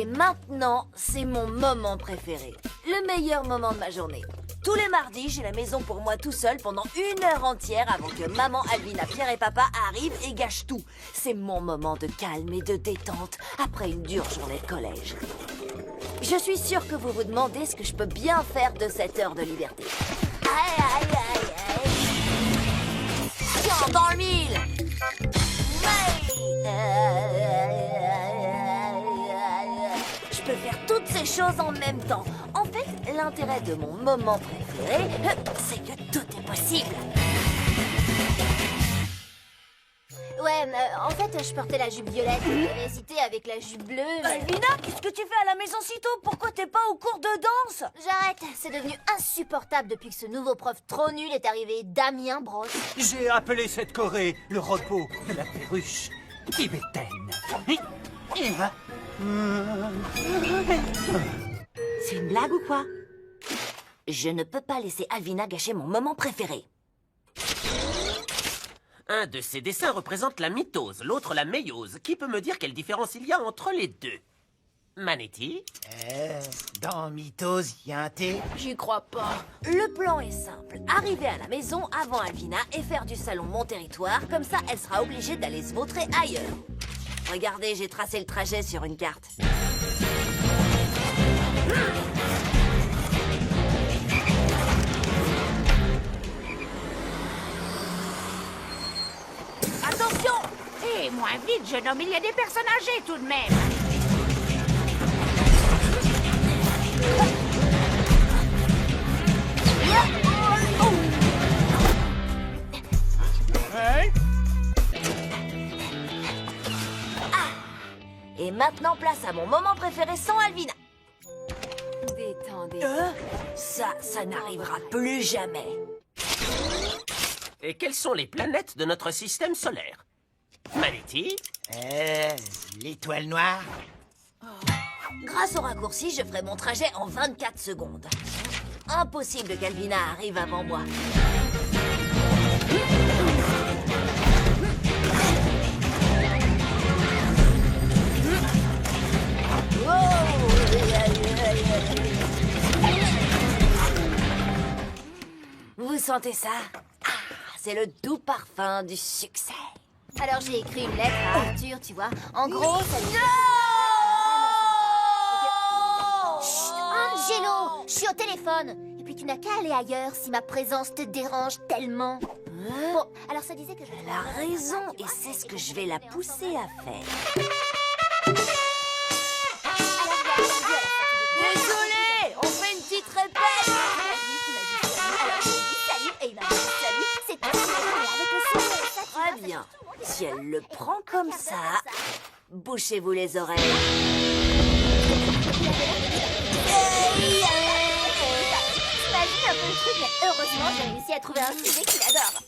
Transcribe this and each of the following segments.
Et maintenant, c'est mon moment préféré. Le meilleur moment de ma journée. Tous les mardis, j'ai la maison pour moi tout seul pendant 1 heure entière avant que maman, Alvina, Pierre et papa arrivent et gâchent tout. C'est mon moment de calme et de détente après une dure journée de collège. Je suis sûre que vous vous demandez ce que je peux bien faire de cette heure de liberté. Aïe, aïe, aïe, aïe. Tiens, dans le mille. Je peux faire toutes ces choses en même temps. En fait, l'intérêt de mon moment préféré, c'est que tout est possible. Ouais, en fait, je portais la jupe violette. J'avais hésité avec la jupe bleue. Alvina, qu'est-ce que tu fais à la maison si tôt? Pourquoi t'es pas au cours de danse? J'arrête, c'est devenu insupportable depuis que ce nouveau prof trop nul est arrivé, Damien Brosse. J'ai appelé cette Corée le repos de la perruche tibétaine. C'est une blague ou quoi? Je ne peux pas laisser Alvina gâcher mon moment préféré. Un de ces dessins représente la mitose, l'autre la méiose. Qui peut me dire quelle différence il y a entre les deux? Manetti? Dans mitose, il y a un thé. J'y crois pas. Le plan est simple. Arriver à la maison avant Alvina et faire du salon mon territoire. Comme ça, elle sera obligée d'aller se vautrer ailleurs. Regardez, j'ai tracé le trajet sur une carte. Attention! Hé, moins vite, jeune homme, il y a des personnes âgées tout de même. Et maintenant, place à mon moment préféré sans Alvina. Détendez. Ça n'arrivera plus jamais. Et quelles sont les planètes de notre système solaire? Manetti? L'étoile noire. Grâce au raccourci, je ferai mon trajet en 24 secondes. Impossible qu'Alvina arrive avant moi. Vous sentez ça? C'est le doux parfum du succès. Alors j'ai écrit une lettre à Arthur, tu vois. En gros, ça lui... Chut, Angelo, je suis au téléphone. Et puis tu n'as qu'à aller ailleurs si ma présence te dérange tellement. Bon, alors ça disait que je... Elle a raison, et c'est ce que je vais la pousser à faire. Désolé, on fait une petite répète. Très bien. Si elle le prend comme ça, bouchez-vous les oreilles. T'imagines un peu le truc, mais heureusement, j'ai réussi à trouver un sujet qu'il adore.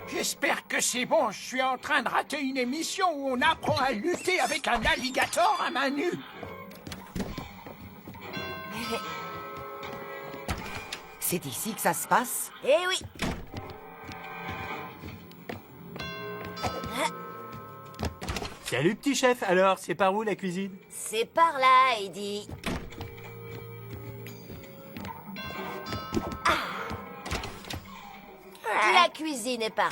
J'espère que c'est bon, je suis en train de rater une émission où on apprend à lutter avec un alligator à main nue. C'est ici que ça se passe? Eh oui. Salut petit chef, alors c'est par où la cuisine? C'est par là, Eddie. La cuisine est par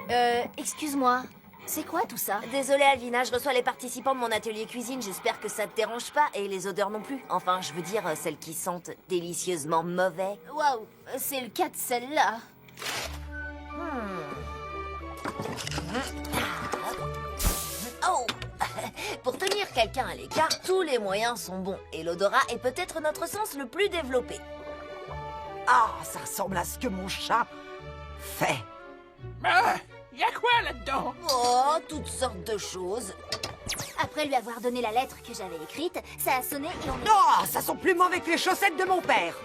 là. Excuse-moi, c'est quoi tout ça? Désolée, Alvina, je reçois les participants de mon atelier cuisine. J'espère que ça te dérange pas, et les odeurs non plus. Enfin, je veux dire, celles qui sentent délicieusement mauvais. Waouh, c'est le cas de celle-là. Oh! Pour tenir quelqu'un à l'écart, tous les moyens sont bons. Et l'odorat est peut-être notre sens le plus développé. Ah, ça ressemble à ce que mon chat fait. Ah, y a quoi là-dedans? Oh, toutes sortes de choses. Après lui avoir donné la lettre que j'avais écrite, ça a sonné et on... Non, ça sent plus mauvais que les chaussettes de mon père.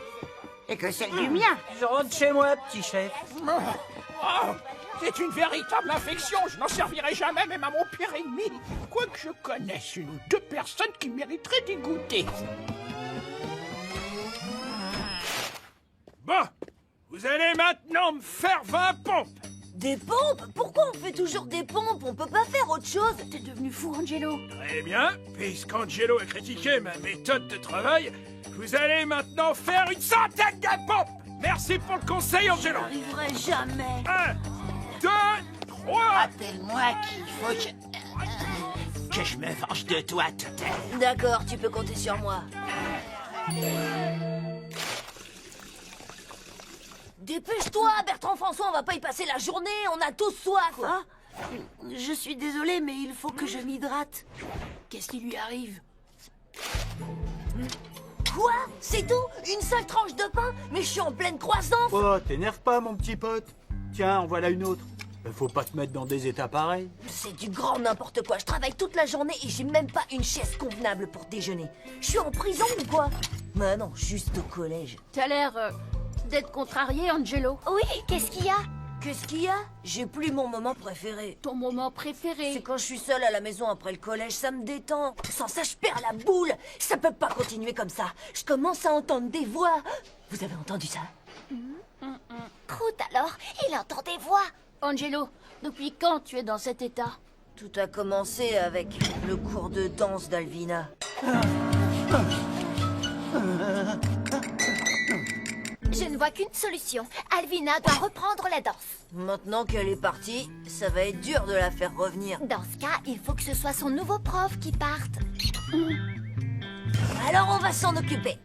Et que celles du mien. Je rentre chez moi, petit chef. Oh, c'est une véritable infection, je n'en servirai jamais même à mon pire ennemi. Quoique je connaisse une ou deux personnes qui mériteraient d'y goûter. Bon, Vous allez maintenant me faire 20 pompes. Des pompes? Pourquoi on fait toujours des pompes? On peut pas faire autre chose. T'es devenu fou, Angelo. Très bien, puisqu'Angelo a critiqué ma méthode de travail, vous allez maintenant faire une centaine de pompes. Merci pour le conseil, Angelo. J'arriverai jamais. 1, 2, 3. Rappelle-moi qu'il faut que je me venge de toi, Totem. D'accord, tu peux compter sur moi. Dépêche-toi, Bertrand François, on va pas y passer la journée, on a tous soif. Quoi? Je suis désolée, mais il faut que je m'hydrate. Qu'est-ce qui lui arrive? Quoi? C'est tout? Une seule tranche de pain? Mais je suis en pleine croissance. Oh, t'énerve pas, mon petit pote. Tiens, en voilà une autre. Faut pas te mettre dans des états pareils. C'est du grand n'importe quoi. Je travaille toute la journée et j'ai même pas une chaise convenable pour déjeuner. Je suis en prison ou quoi? Bah non, juste au collège. T'as l'air d'être contrarié, Angelo. Oui, qu'est-ce qu'il y a? Qu'est-ce qu'il y a? J'ai plus mon moment préféré. Ton moment préféré. C'est quand je suis seule à la maison après le collège, ça me détend. Sans ça, je perds la boule. Ça peut pas continuer comme ça. Je commence à entendre des voix. Vous avez entendu ça? Prout alors, il entend des voix. Angelo, depuis quand tu es dans cet état? Tout a commencé avec le cours de danse d'Alvina. Je ne vois qu'une solution. Alvina doit reprendre la danse. Maintenant qu'elle est partie, ça va être dur de la faire revenir. Dans ce cas, il faut que ce soit son nouveau prof qui parte. Alors on va s'en occuper.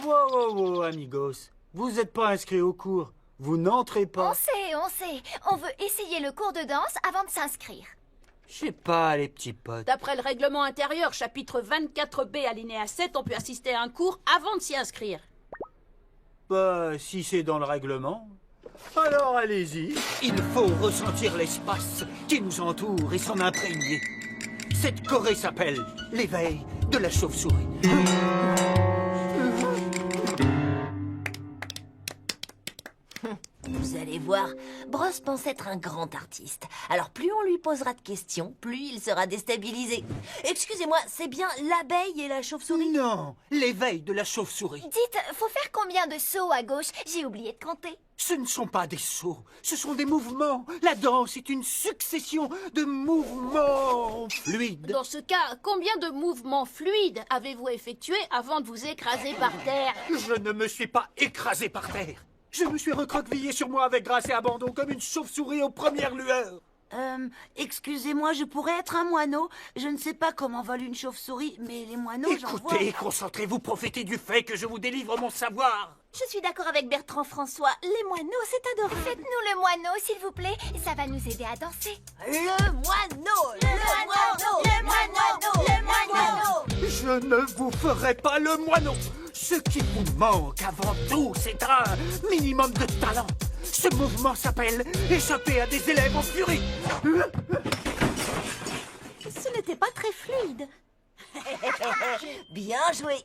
Wow, amigos. Vous êtes pas inscrits au cours. Vous n'entrez pas. On sait. On veut essayer le cours de danse avant de s'inscrire. Je sais pas, les petits potes. D'après le règlement intérieur, chapitre 24B, alinéa 7, on peut assister à un cours avant de s'y inscrire. Bah, si c'est dans le règlement, alors allez-y. Il faut ressentir l'espace qui nous entoure et s'en imprégner. Cette choré s'appelle l'éveil de la chauve-souris. Vous allez voir, Bros pense être un grand artiste. Alors plus on lui posera de questions, plus il sera déstabilisé. Excusez-moi, c'est bien l'abeille et la chauve-souris? Non, l'éveil de la chauve-souris. Dites, faut faire combien de sauts à gauche? J'ai oublié de compter. Ce ne sont pas des sauts, ce sont des mouvements. La danse est une succession de mouvements fluides. Dans ce cas, combien de mouvements fluides avez-vous effectués avant de vous écraser par terre? Je ne me suis pas écrasé par terre. Je me suis recroquevillé sur moi avec grâce et abandon comme une chauve-souris aux premières lueurs. Excusez-moi, je pourrais être un moineau. Je ne sais pas comment vole une chauve-souris, mais les moineaux, j'en vois. Écoutez, concentrez-vous, profitez du fait que je vous délivre mon savoir. Je suis d'accord avec Bertrand François. Les moineaux, c'est adorable. Faites-nous le moineau, s'il vous plaît. Ça va nous aider à danser. Le moineau, le moineau, le moineau, le moineau. Je ne vous ferai pas le moineau. Ce qui vous manque avant tout, c'est un minimum de talent. Ce mouvement s'appelle échapper à des élèves en furie. Ce n'était pas très fluide. Bien joué.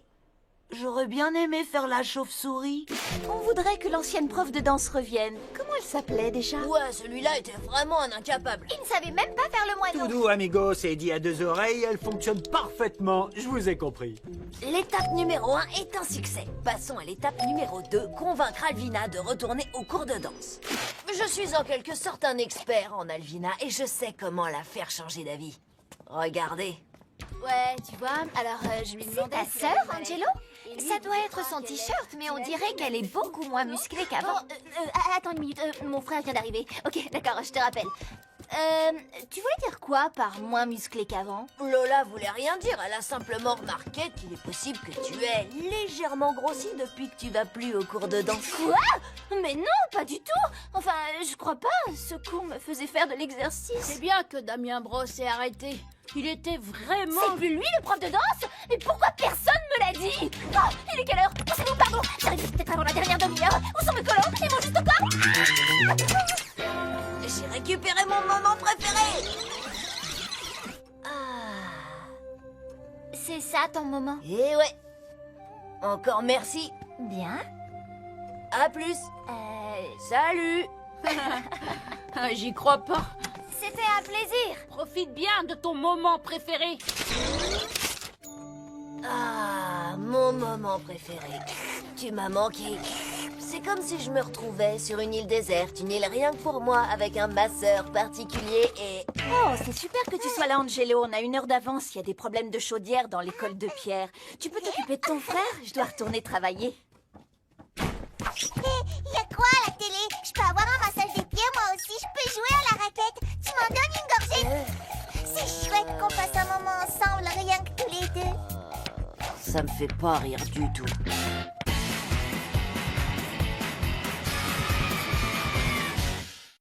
J'aurais bien aimé faire la chauve-souris. On voudrait que l'ancienne prof de danse revienne. Comment elle s'appelait déjà? Ouais, celui-là était vraiment un incapable. Il ne savait même pas faire le moineau. Tout doux, amigos, et dit à deux oreilles, elle fonctionne parfaitement. Je vous ai compris. L'étape numéro 1 est un succès. Passons à l'étape numéro 2, convaincre Alvina de retourner au cours de danse. Je suis en quelque sorte un expert en Alvina et je sais comment la faire changer d'avis. Regardez. Ouais, tu vois, alors je lui demandais... C'est ta sœur, Angelo? Ça doit être son t-shirt, mais on dirait qu'elle est beaucoup moins musclée qu'avant. Attends une minute, mon frère vient d'arriver. Ok, d'accord, je te rappelle. Tu voulais dire quoi par moins musclé qu'avant? Lola voulait rien dire, elle a simplement remarqué qu'il est possible que tu aies légèrement grossi depuis que tu vas plus au cours de danse. Quoi? Mais non, pas du tout. Enfin, je crois pas. Ce cours me faisait faire de l'exercice. C'est bien que Damien Bros ait arrêté. Il était vraiment... C'est plus lui le prof de danse? Mais pourquoi personne me l'a dit? Oh, il est quelle heure? Poussez-nous, pardon. J'arrive peut-être avant la dernière demi-heure. Où sont mes collants? Ils vont juste encore. J'ai récupéré mon moment préféré. Ah. C'est ça ton moment? Eh ouais. Encore merci. Bien. À plus. Salut. J'y crois pas. C'était un plaisir. Profite bien de ton moment préféré. Ah, mon moment préféré. Tu m'as manqué. C'est comme si je me retrouvais sur une île déserte, une île rien que pour moi, avec un masseur particulier et... Oh, c'est super que tu sois là, Angelo. On a 1 heure d'avance. Il y a des problèmes de chaudière dans l'école de Pierre. Tu peux t'occuper de ton frère? Je dois retourner travailler. Il y a quoi à la télé? Je peux avoir un massage des pieds, moi aussi. Je peux jouer à la raquette. Tu m'en donnes une gorgée? C'est chouette qu'on passe un moment ensemble, rien que tous les deux. Ça me fait pas rire du tout.